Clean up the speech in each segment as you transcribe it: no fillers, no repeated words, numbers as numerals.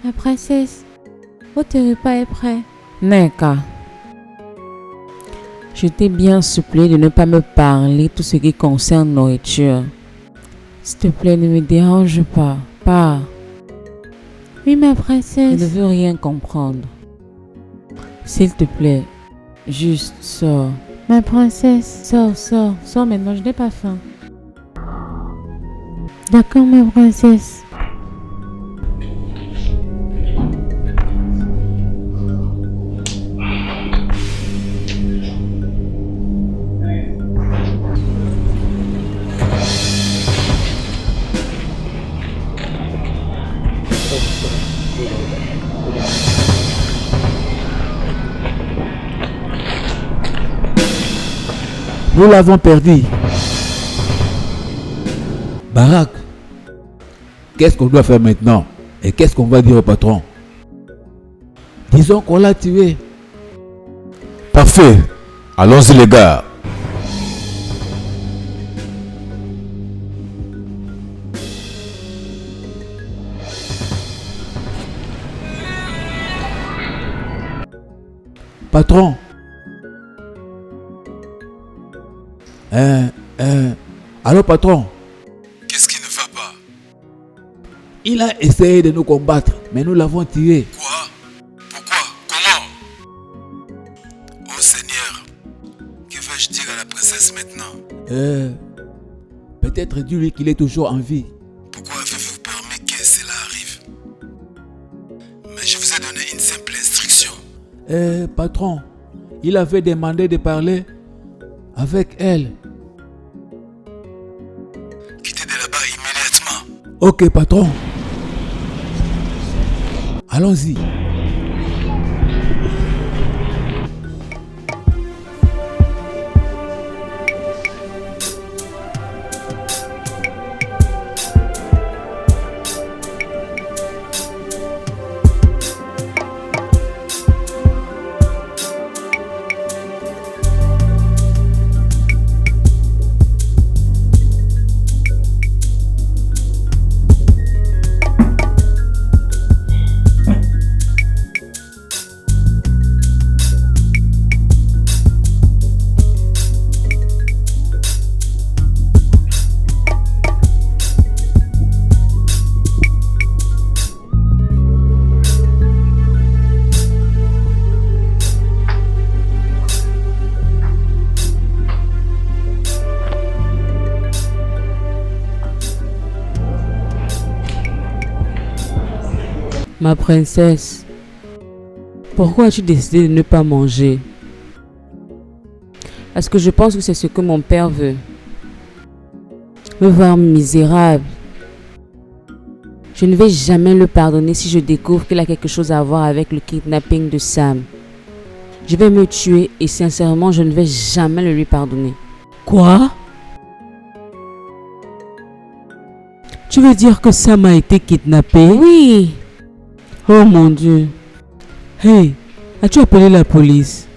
Ma princesse, votre repas est prêt. Neka, je t'ai bien supplié de ne pas me parler tout ce qui concerne nourriture. S'il te plaît, ne me dérange pas. Pas. Oui, ma Je princesse. ne veux rien comprendre. S'il te plaît, juste sors. Ma princesse. Sors maintenant, je n'ai pas faim. D'accord, ma princesse. Nous l'avons perdu. Barak, qu'est-ce qu'on doit faire maintenant? Et qu'est-ce qu'on va dire au patron? Disons qu'on l'a tué. Parfait. Allons-y les gars. Patron. Allô patron? Qu'est-ce qui ne va pas? Il a essayé de nous combattre, mais nous l'avons tué. Quoi? Pourquoi? Comment? Oh Seigneur, que vais-je dire à la princesse maintenant? Peut-être dis-lui qu'il est toujours en vie. Pourquoi avez-vous permis que cela arrive? Mais je vous ai donné une simple instruction. Patron, il avait demandé de parler avec elle. Quittez de là-bas immédiatement. Ok patron. Allons-y. Ma princesse, pourquoi as-tu décidé de ne pas manger? Parce que je pense que c'est ce que mon père veut. Me voir misérable. Je ne vais jamais le pardonner si je découvre qu'il a quelque chose à voir avec le kidnapping de Sam. Je vais me tuer et sincèrement, je ne vais jamais le lui pardonner. Quoi? Tu veux dire que Sam a été kidnappé? Oui. Oh mon Dieu. Hey, as-tu appelé la police?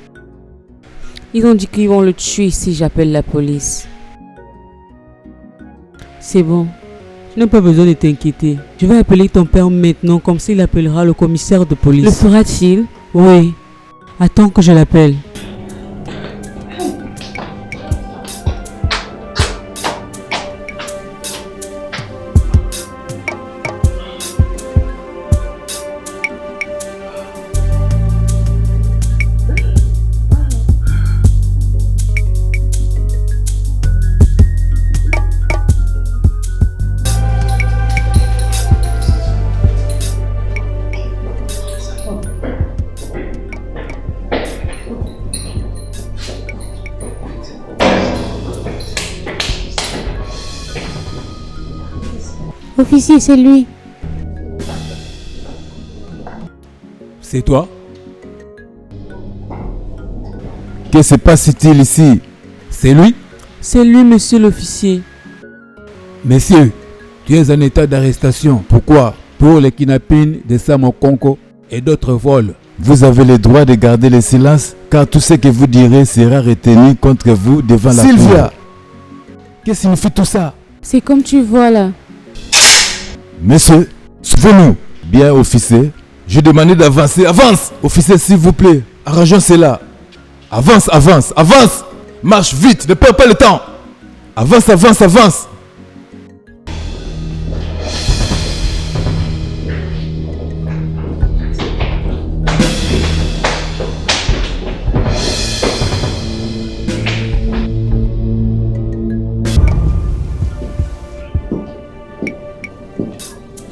Ils ont dit qu'ils vont le tuer si j'appelle la police. C'est bon. Tu n'as pas besoin de t'inquiéter. Je vais appeler ton père maintenant comme s'il appellera le commissaire de police. Le fera-t-il? Oui. Attends que je l'appelle. Officier, c'est lui. C'est toi? Que se passe-t-il ici? C'est lui? C'est lui, monsieur l'officier. Monsieur, tu es en état d'arrestation. Pourquoi? Pour le kidnapping de Sam Okonko et d'autres vols. Vous avez le droit de garder le silence, car tout ce que vous direz sera retenu contre vous devant la cour. Sylvia! Que signifie tout ça? C'est comme tu vois là. Monsieur, suivez-nous. Bien, officier. Je demandais d'avancer. Avance! Officier, s'il vous plaît. Arrangeons cela. Avance, avance, avance! Marche vite, ne perds pas le temps. Avance, avance, avance.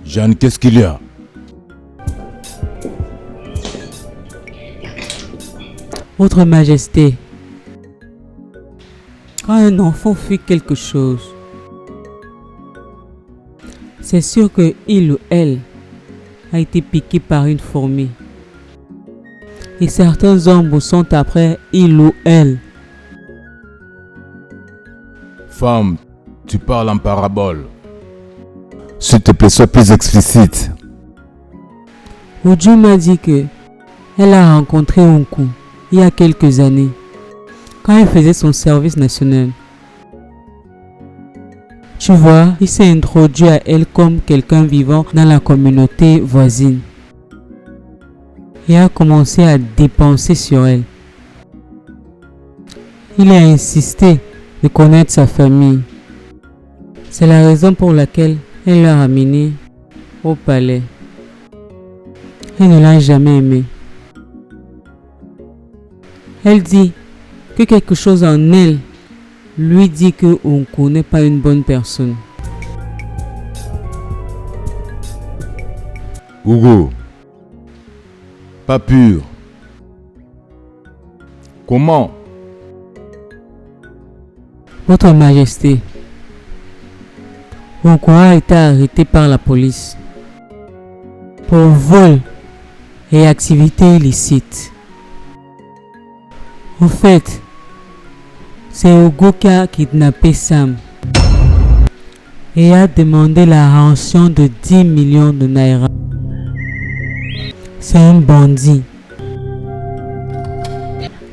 Jeanne, qu'est-ce qu'il y a? Votre Majesté, quand un enfant fait quelque chose, c'est sûr que il ou elle a été piqué par une fourmi. Et certains hommes sont après il ou elle. Femme, tu parles en parabole. S'il te plaît, sois plus explicite. Uju m'a dit que elle a rencontré Unku il y a quelques années, quand elle faisait son service national. Tu vois, il s'est introduit à elle comme quelqu'un vivant dans la communauté voisine. Et a commencé à dépenser sur elle. Il a insisté de connaître sa famille. C'est la raison pour laquelle elle l'a ramené au palais. Elle ne l'a jamais aimé. Elle dit que quelque chose en elle lui dit que Unku n'est pas une bonne personne. Hugo, pas pur. Comment? Votre Majesté, Unku a été arrêté par la police pour vol et activités illicites. En fait, c'est Hugo qui a kidnappé Sam et a demandé la rançon de 10 millions de naira. C'est un bandit.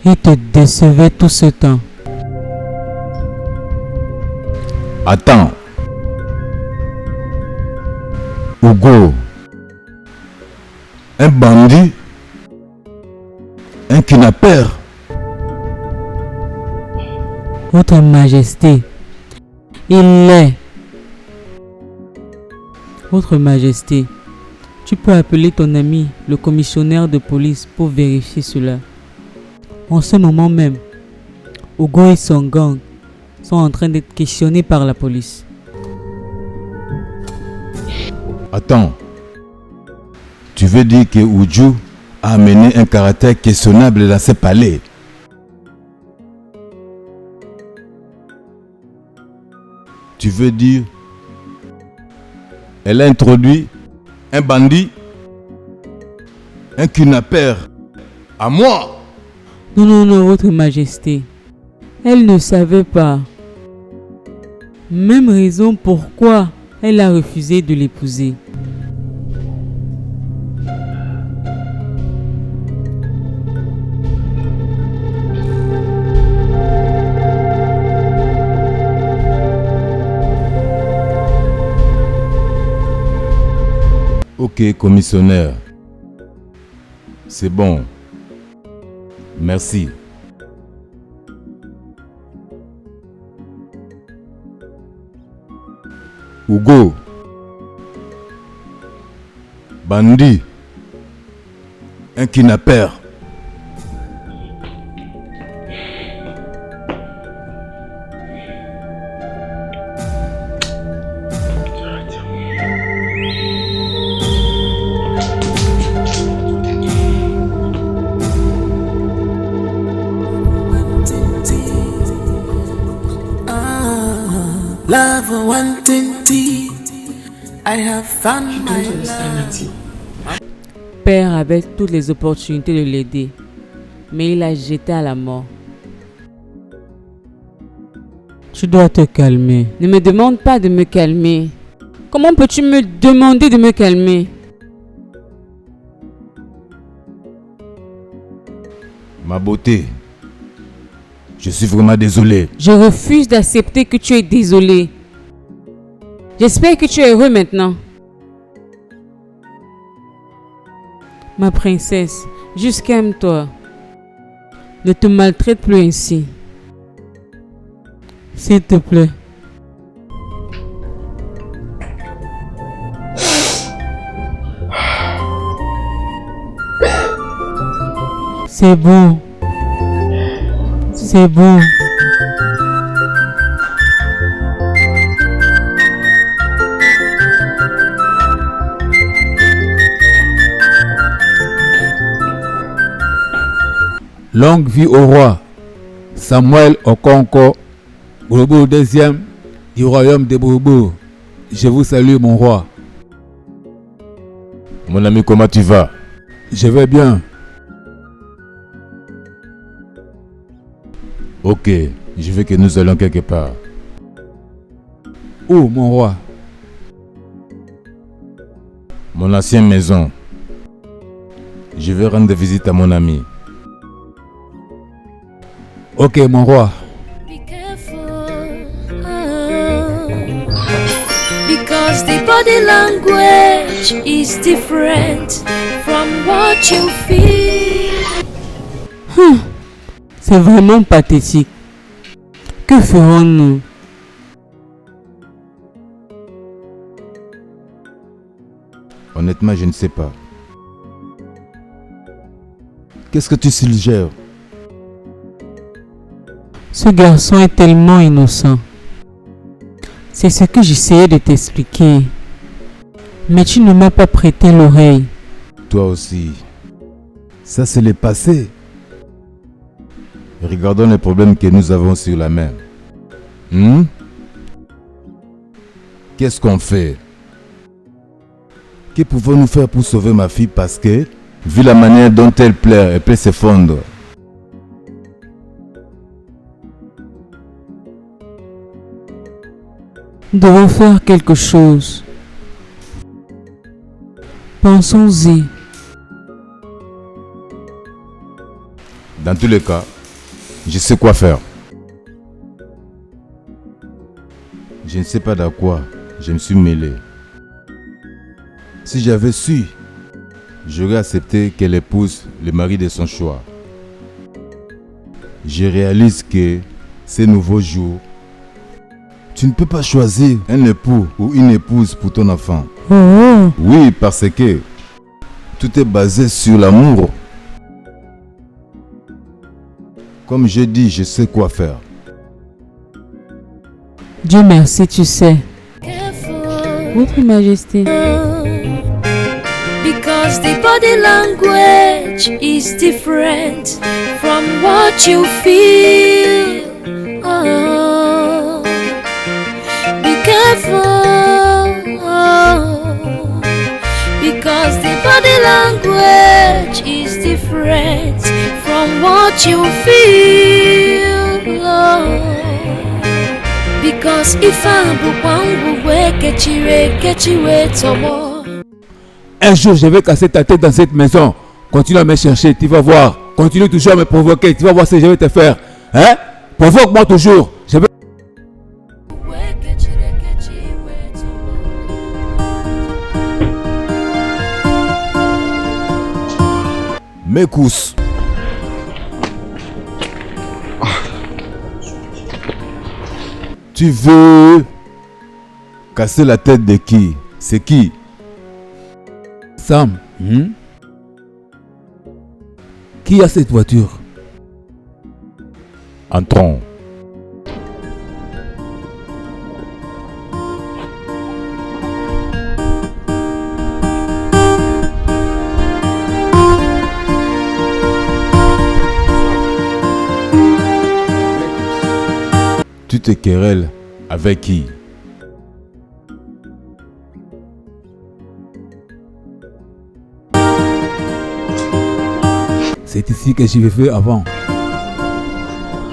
Il te décevait tout ce temps. Attends. Hugo, un bandit, un kidnappeur. Votre Majesté, il l'est. Votre Majesté, tu peux appeler ton ami, le commissionnaire de police, pour vérifier cela. En ce moment même, Hugo et son gang sont en train d'être questionnés par la police. Attends. Tu veux dire que Uju a amené un caractère questionnable dans ce palais? Tu veux dire elle a introduit un bandit, un kidnappeur à moi? Non, non, non, Votre Majesté. Elle ne savait pas. Même raison pourquoi elle a refusé de l'épouser. Ok, commissionnaire. C'est bon. Merci. Hugo. Bandit. Un kidnappeur. Love wanting tea. I have found my love. Père avait toutes les opportunités de l'aider, mais il l'a jeté à la mort. Tu dois te calmer. Ne me demande pas de me calmer. Comment peux-tu me demander de me calmer? Ma beauté. Je suis vraiment désolé. Je refuse d'accepter que tu es désolé. J'espère que tu es heureux maintenant. Ma princesse, juste calme-toi. Ne te maltraite plus ainsi. S'il te plaît. C'est bon. C'est bon. Longue vie au roi. Samuel Okonko, Bourbour deuxième du royaume de Bourbour. Je vous salue mon roi. Mon ami, comment tu vas? Je vais bien. Ok, je veux que nous allions quelque part. Où mon roi? Mon ancienne maison. Je vais rendre visite à mon ami. Ok mon roi. Be careful, because the body language is different from what you feel. C'est vraiment pathétique. Que ferons-nous? Honnêtement, je ne sais pas. Qu'est-ce que tu suggères? Ce garçon est tellement innocent. C'est ce que j'essayais de t'expliquer. Mais tu ne m'as pas prêté l'oreille. Toi aussi. Ça, c'est le passé. Regardons les problèmes que nous avons sur la main. Qu'est-ce qu'on fait? Que pouvons-nous faire pour sauver ma fille parce que, vu la manière dont elle pleure, elle peut s'effondrer? Nous devons faire quelque chose. Pensons-y. Dans tous les cas, je sais quoi faire. Je ne sais pas dans quoi je me suis mêlé. Si j'avais su, j'aurais accepté qu'elle épouse le mari de son choix. Je réalise que ces nouveaux jours, tu ne peux pas choisir un époux ou une épouse pour ton enfant. Oh, Oui, parce que tout est basé sur l'amour. Comme je dis, je sais quoi faire. Dieu merci, tu sais. Careful, Votre Majesté, because the body language is different from what you feel. Oh, be careful, because the body language is different from what you feel. Oh, because if I'm Un jour, je vais casser ta tête dans cette maison. Continue à me chercher, tu vas voir. Continue toujours à me provoquer, tu vas voir ce que je vais te faire. Hein? Provoque-moi toujours. Je vais... Mekous. Tu veux casser la tête de qui? C'est qui? Sam. Qui a cette voiture? Entrons. Tu te querelles avec qui? C'est ici que je vivais avant.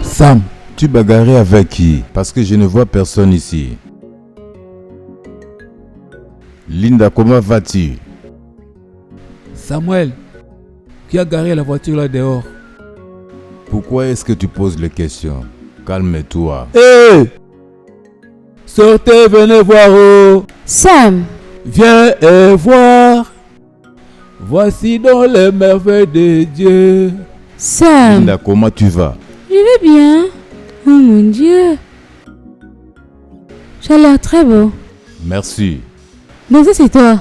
Sam. Tu bagarrais avec qui? Parce que je ne vois personne ici. Linda, comment vas-tu? Samuel. Qui a garé la voiture là dehors? Pourquoi est-ce que tu poses les questions? Calme-toi. Hé! Sortez, venez voir. Oh. Sam, Viens et voir. Voici donc les merveilles de Dieu. Sam, Linda, comment tu vas? je vais bien. Oh mon Dieu. Tu as l'air très beau. Merci. Donc ça c'est toi.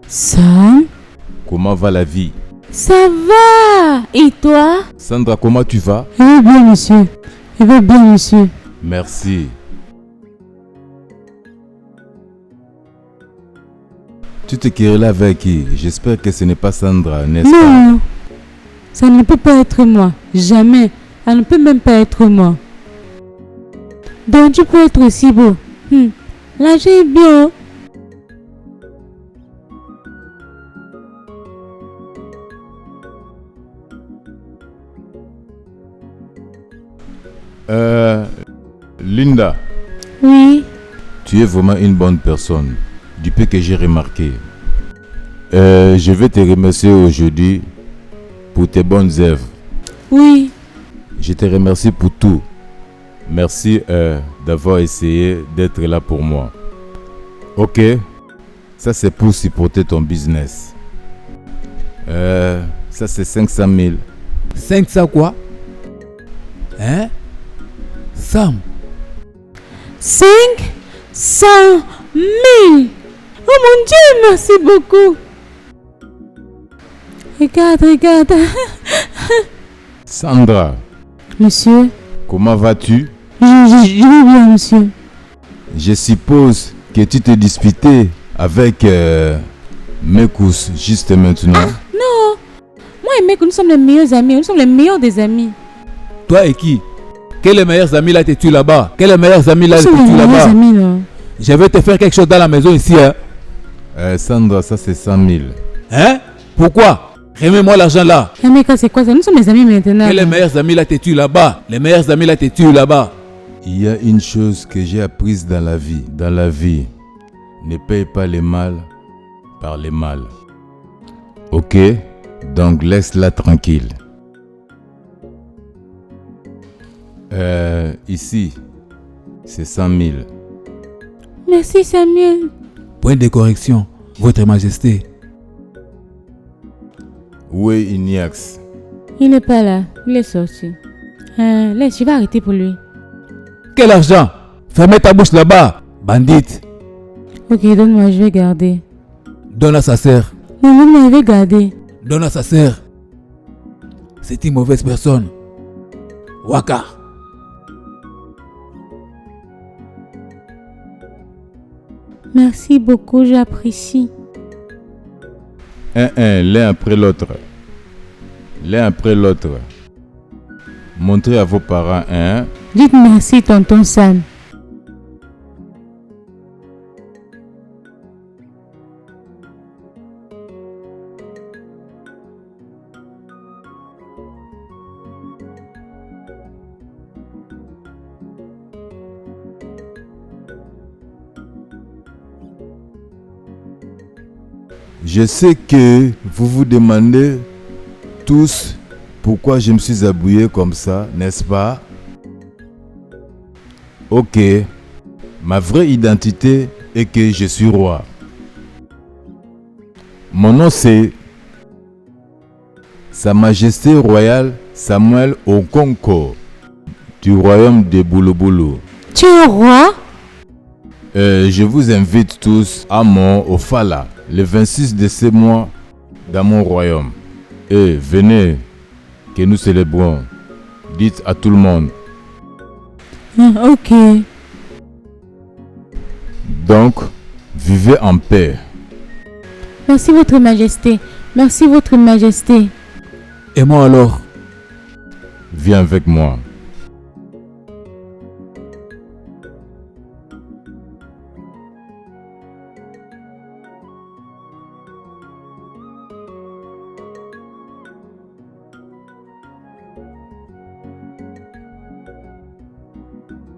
Sam, Comment va la vie? ça va. Et toi? Sandra, comment tu vas? Je vais bien, monsieur. Je vais bien, monsieur. Merci. Tu te querelles avec qui? J'espère que ce n'est pas Sandra, n'est-ce pas? Non, ça ne peut pas être moi. Jamais. Ça ne peut même pas être moi. Donc tu peux être aussi beau. Là j'ai bien. Linda, Oui. tu es vraiment une bonne personne, du peu que j'ai remarqué. Je vais te remercier aujourd'hui pour tes bonnes œuvres. Oui. Je te remercie pour tout. Merci d'avoir essayé d'être là pour moi. Ok, ça c'est pour supporter ton business. Ça c'est 500 000. 500 quoi? Hein? Sam, 500 000. Oh mon Dieu, merci beaucoup. Regarde, regarde. Sandra, Monsieur, comment vas-tu? je vais bien, monsieur. Je suppose que tu t'es disputé avec Mekus juste maintenant. Non. Moi et mec, nous sommes les meilleurs amis. Nous sommes les meilleurs des amis. toi et qui? Quels les meilleurs amis là t'es-tu là-bas? Quels les meilleurs amis là Nous sommes les t'es-tu meilleurs là-bas? amis, là. Je vais te faire quelque chose dans la maison ici, hein? Sandra, ça c'est 100 000. Hein? Pourquoi? Remets-moi l'argent là. Eh, mec, c'est quoi ça? Nous sommes les amis maintenant. Quels les meilleurs amis là t'es-tu là-bas? Les meilleurs amis là t'es-tu là-bas? Il y a une chose que j'ai apprise dans la vie. Dans la vie, ne paye pas les mal par les mal. Ok? Donc laisse-la tranquille. Ici, c'est 100 000. Merci, Samuel. Point de correction, Votre Majesté. Où est Ignax? Il n'est pas là. Il est sorti. Laisse, je vais arrêter pour lui. Quel argent? Fermez ta bouche là-bas, bandite. Ok, donne-moi, je vais garder. Donne à sa sœur. Non, donne-moi, je vais garder. Donne à sa sœur. C'est une mauvaise personne. Waka. Merci beaucoup, j'apprécie. L'un après l'autre. L'un après l'autre. Montrez à vos parents, hein? Dites merci, tonton Sam. Je sais que vous vous demandez tous pourquoi je me suis habillé comme ça, n'est-ce pas? Ok, ma vraie identité est que je suis roi. Mon nom c'est Sa Majesté Royale Samuel Okonko du royaume de Boulouboulou. Tu es roi? Je vous invite tous à mon Ofala, le 26 de ce mois, dans mon royaume. Et venez, que nous célébrons. Dites à tout le monde. Ok. Donc, vivez en paix. Merci, Votre Majesté. Merci, Votre Majesté. Et moi alors? Viens avec moi.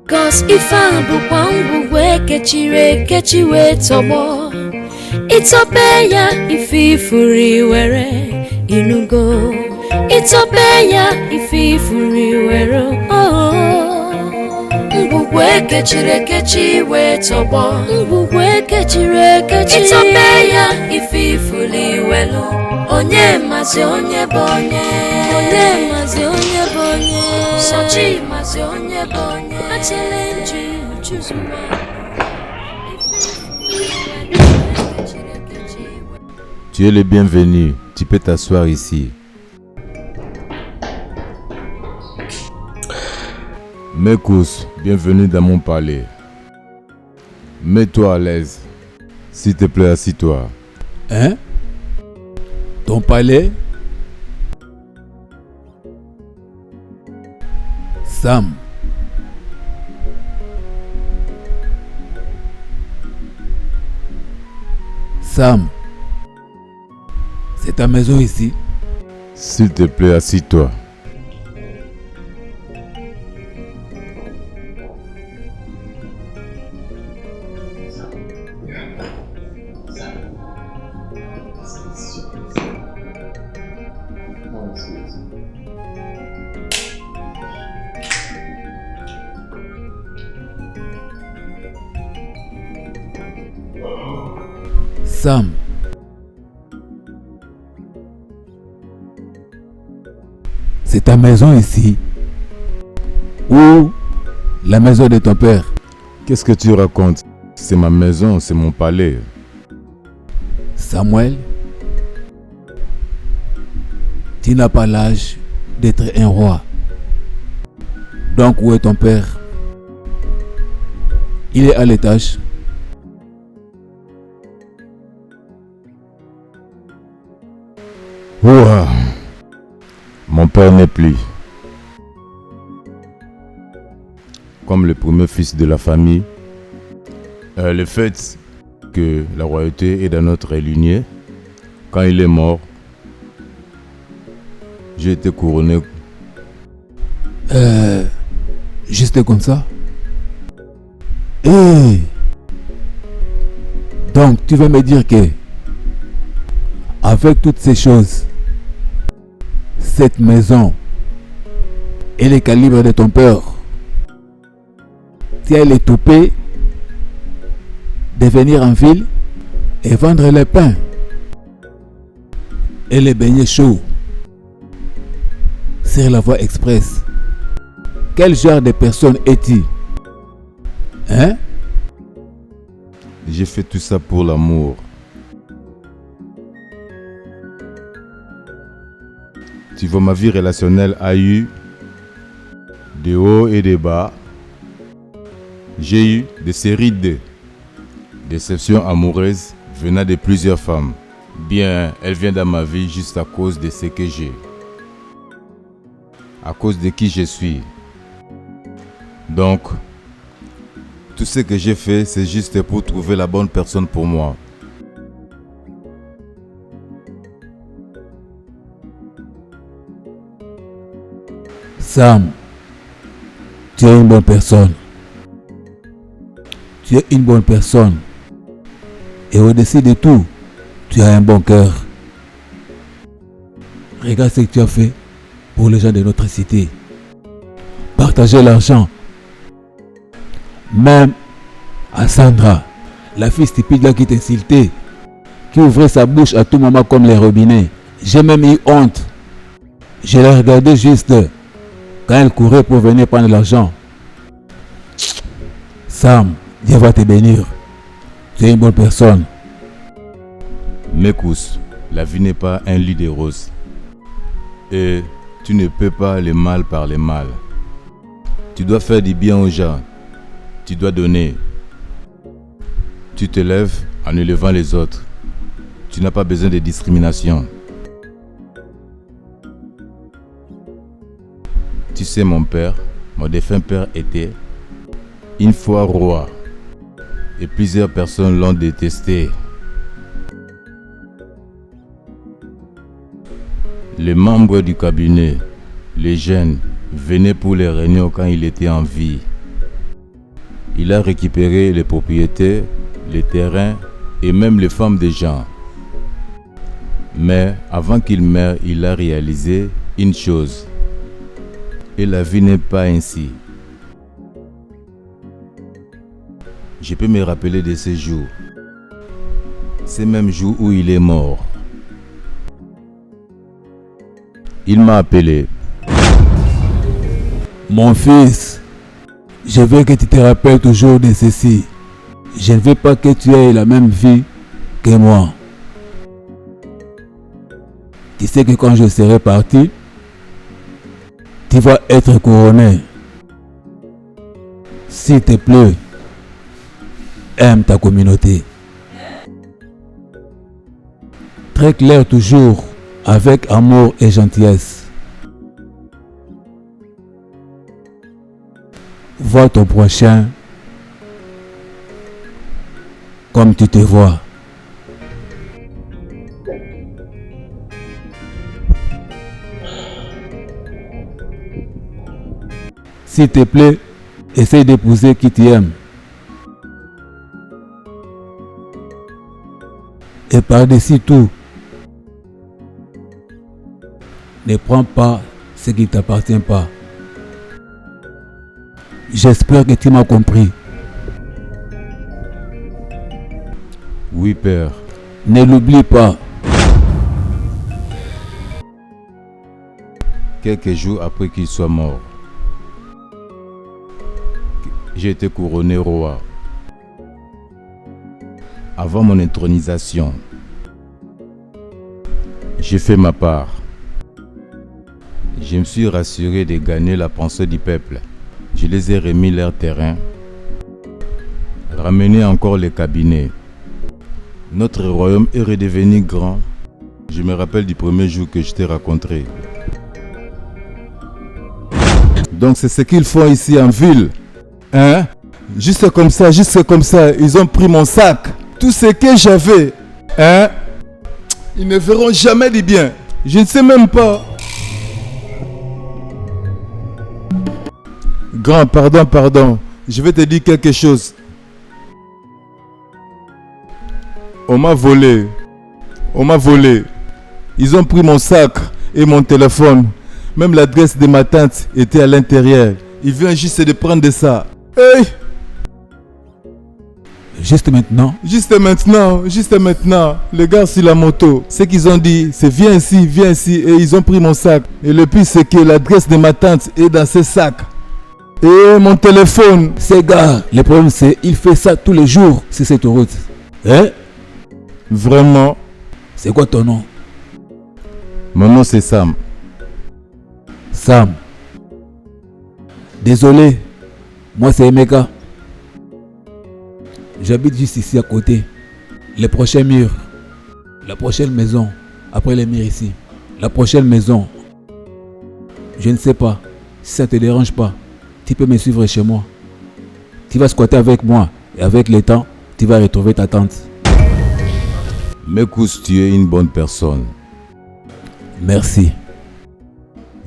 Cause if I bu we kechiwe tobo itobeya ififuri were inugo itobeya ififuri were oh mbugwe kechiwe tobo mbugwe itobeya ififuli welu onye mazi onye bonye sochi mazi onye bonye achelenji chuzuma. Tu es le bienvenu, tu peux t'asseoir ici. Mekous, bienvenue dans mon palais. Mets-toi à l'aise. S'il te plaît, assis-toi. Hein? Ton palais? Sam. Sam. C'est ta maison ici? S'il te plaît, assis-toi. Sam. C'est ta maison ici? Ou la maison de ton père? Qu'est-ce que tu racontes? C'est ma maison, c'est mon palais. Samuel, tu n'as pas l'âge d'être un roi. Donc où est ton père? Il est à l'étage. Ouah. Mon père n'est plus. Comme le premier fils de la famille, le fait que la royauté est dans notre lignée, quand il est mort, j'ai été couronné. Juste comme ça? Hey! Donc tu veux me dire que avec toutes ces choses, cette maison et les calibres de ton père, tu as les toupets de venir en ville et vendre le pain et les beignets chauds sur la voie express. Quel genre de personne es-tu? Hein? J'ai fait tout ça pour l'amour. Tu vois, ma vie relationnelle a eu des hauts et des bas. J'ai eu des séries de déceptions amoureuses venant de plusieurs femmes. Bien, elle vient dans ma vie juste à cause de ce que j'ai. À cause de qui je suis. Donc, tout ce que j'ai fait, c'est juste pour trouver la bonne personne pour moi. Sam, tu es une bonne personne. Tu es une bonne personne. Et au-dessus de tout, tu as un bon cœur. Regarde ce que tu as fait pour les gens de notre cité. Partager l'argent. Même à Sandra, la fille stupide là qui t'insultait, qui ouvrait sa bouche à tout moment comme les robinets. J'ai même eu honte. Je la regardais juste quand elle courait pour venir prendre l'argent. Sam, Dieu va te bénir. Tu es une bonne personne. Mekous, la vie n'est pas un lit de roses. Et tu ne peux pas le mal par le mal. Tu dois faire du bien aux gens. Tu dois donner. Tu te lèves en élevant les autres. Tu n'as pas besoin de discrimination. Tu sais, mon père, mon défunt père était une fois roi. Et plusieurs personnes l'ont détesté. Les membres du cabinet, les jeunes, venaient pour les réunions quand il était en vie. Il a récupéré les propriétés, les terrains et même les femmes des gens. Mais avant qu'il meure, il a réalisé une chose. Et la vie n'est pas ainsi. Je peux me rappeler de ces jours ces mêmes jours où il est mort. Il m'a appelé. Mon fils, je veux que tu te rappelles toujours de ceci. Je ne veux pas que tu aies la même vie que moi. Tu sais que quand je serai parti, tu vas être couronné. S'il te plaît, aime ta communauté. Très clair toujours, avec amour et gentillesse. Vois ton prochain comme tu te vois. S'il te plaît, essaye d'épouser qui t'aime. Et par-dessus tout, ne prends pas ce qui ne t'appartient pas. J'espère que tu m'as compris. Oui, père. Ne l'oublie pas. Quelques jours après qu'il soit mort, j'ai été couronné roi. Avant mon intronisation, j'ai fait ma part. Je me suis rassuré de gagner la pensée du peuple. Je les ai remis leur terrain, ramené encore les cabinets. Notre royaume est redevenu grand. Je me rappelle du premier jour que je t'ai rencontré. Donc c'est ce qu'ils font ici en ville. Hein? Juste comme ça, ils ont pris mon sac. Tout ce que j'avais. Hein? Ils ne verront jamais du bien. Je ne sais même pas. Grand, pardon. Je vais te dire quelque chose. On m'a volé. Ils ont pris mon sac et mon téléphone. Même l'adresse de ma tante était à l'intérieur. Ils viennent juste de prendre ça. Hey! Juste maintenant. Les gars sur la moto, ce qu'ils ont dit, c'est viens ici. Et ils ont pris mon sac. Et le pire, c'est que l'adresse de ma tante est dans ce sac. Et mon téléphone. Ces gars, le problème c'est il fait ça tous les jours sur cette route. Hein? Vraiment? C'est quoi ton nom? Mon nom c'est Sam. Sam. Désolé, moi c'est Emeka. J'habite juste ici à côté. Les prochains murs. La prochaine maison. Après les murs ici. La prochaine maison. Je ne sais pas. Si ça te dérange pas, tu peux me suivre chez moi. Tu vas squatter avec moi. Et avec le temps, tu vas retrouver ta tante. Mekous, tu es une bonne personne. Merci.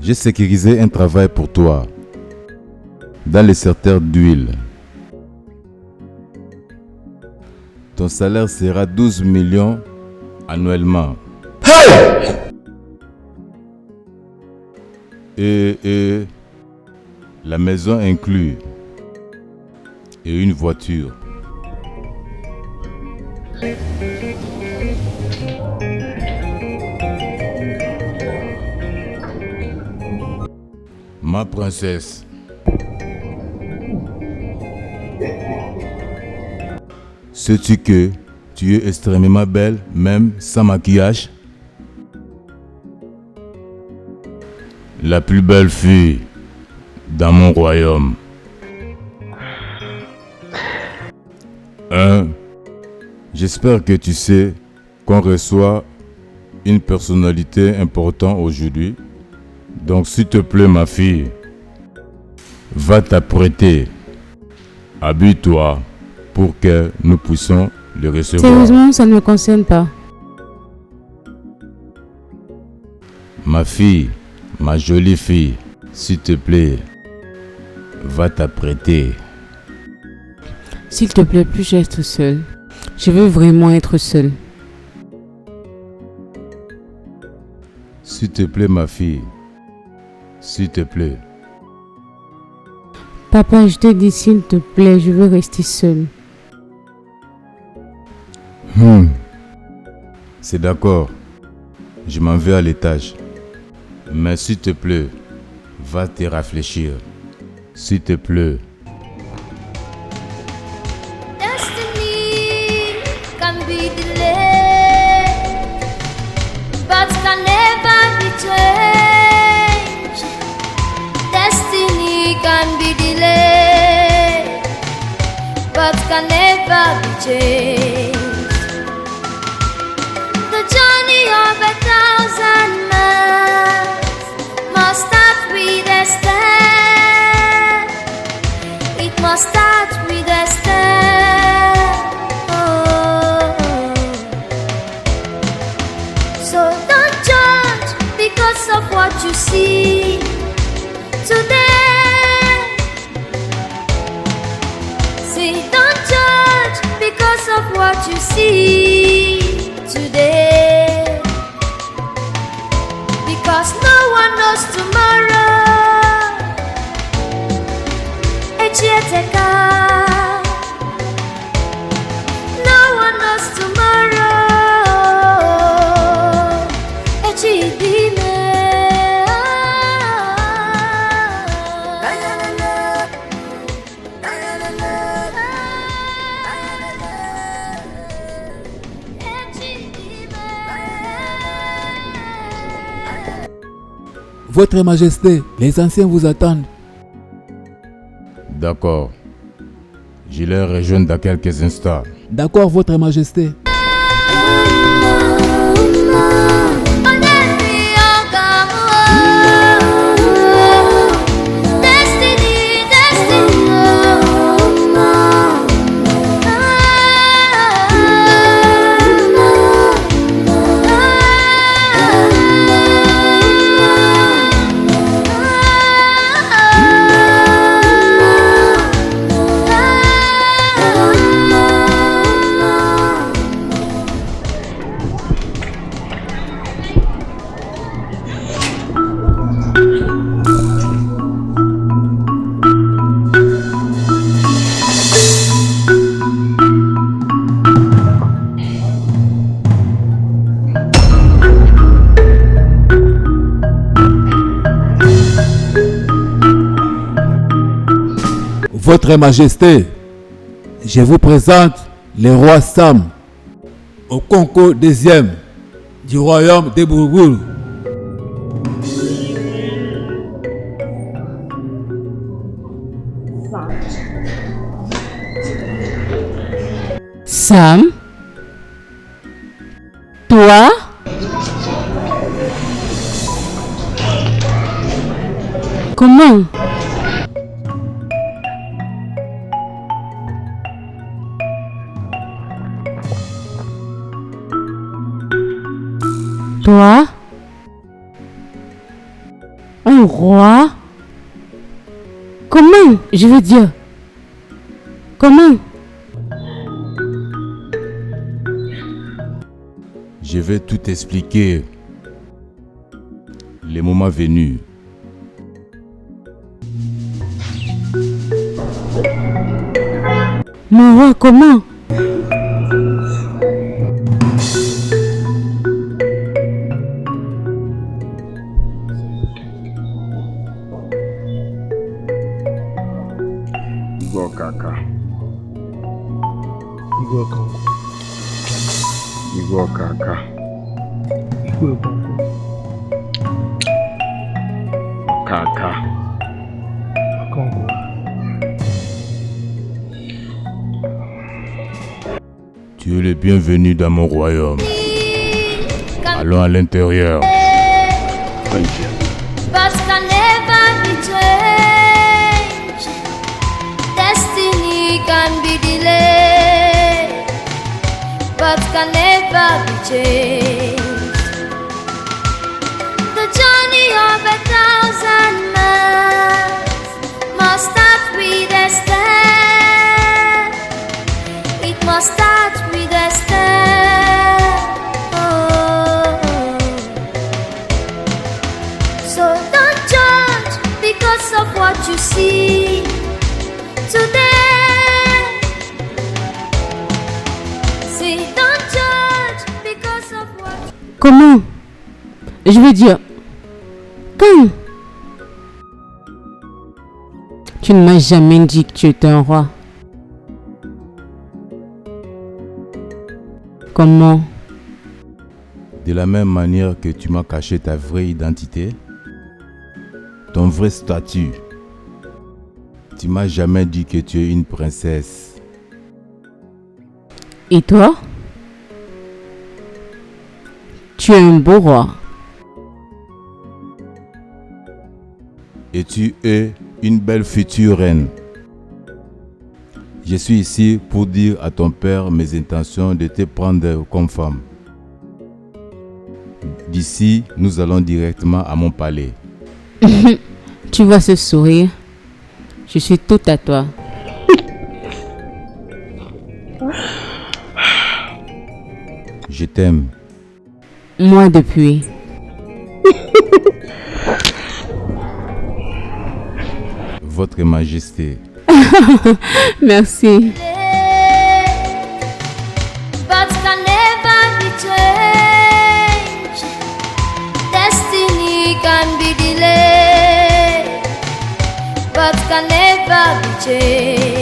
J'ai sécurisé un travail pour toi. Dans le secteur d'huile. Ton salaire sera 12 millions annuellement. Hey! Et la maison inclue. Et une voiture. Ma princesse. Sais-tu que tu es extrêmement belle, même sans maquillage? La plus belle fille dans mon royaume. J'espère que tu sais qu'on reçoit une personnalité importante aujourd'hui. Donc s'il te plaît ma fille, va t'apprêter. Habille-toi pour que nous puissions le recevoir. Sérieusement, ça ne me concerne pas. Ma fille, ma jolie fille, s'il te plaît, va t'apprêter. S'il te plaît, puis-je être seule? Je veux vraiment être seule. S'il te plaît ma fille, s'il te plaît. Papa, je te dis s'il te plaît, je veux rester seule. C'est d'accord. Je m'en vais à l'étage. Mais s'il te plaît, va te réfléchir. S'il te plaît. Destiny can be delayed, but can never be changed. Destiny can be delayed, but can never be changed. The journey of 1,000 miles must start with a step. It must start with a step. Oh. So don't judge because of what you see today. See, don't judge because of what you see today. Because no one knows tomorrow. Echieteka. No one knows tomorrow. Echidime. Votre Majesté, les anciens vous attendent. D'accord. Je les rejoins dans quelques instants. D'accord, Votre Majesté. Votre Majesté, je vous présente le roi Sam au concours 2e du royaume de Bourgoul. Sam? Toi? Comment? Toi? Un roi? Comment? Je veux dire. Comment? Je vais tout expliquer. Le moment venu. Mon roi, comment? Igor Kaka. Igor Congo. Igor Kaka. Igor Congo. Kaka. Congo. Tu es le bienvenu dans mon royaume. Allons à l'intérieur. But can never be changed. Destiny can be delayed, but can never be changed. The journey of 1,000 miles must start with a step. It must start with a step. Oh. So don't judge because of what you see today. See, don't judge because of what Comment? Je veux dire, quand? Tu ne m'as jamais dit que tu étais un roi. Comment? De la même manière que tu m'as caché ta vraie identité, ton vrai statut. Tu m'as jamais dit que tu es une princesse. Et toi? Tu es un beau roi. Et tu es une belle future reine. Je suis ici pour dire à ton père mes intentions de te prendre comme femme. D'ici, nous allons directement à mon palais. Tu vois ce sourire? Je suis tout à toi. Je t'aime. Moi depuis. Votre Majesté. Merci. But can never be changed. Destiny can be delayed, but can never be changed.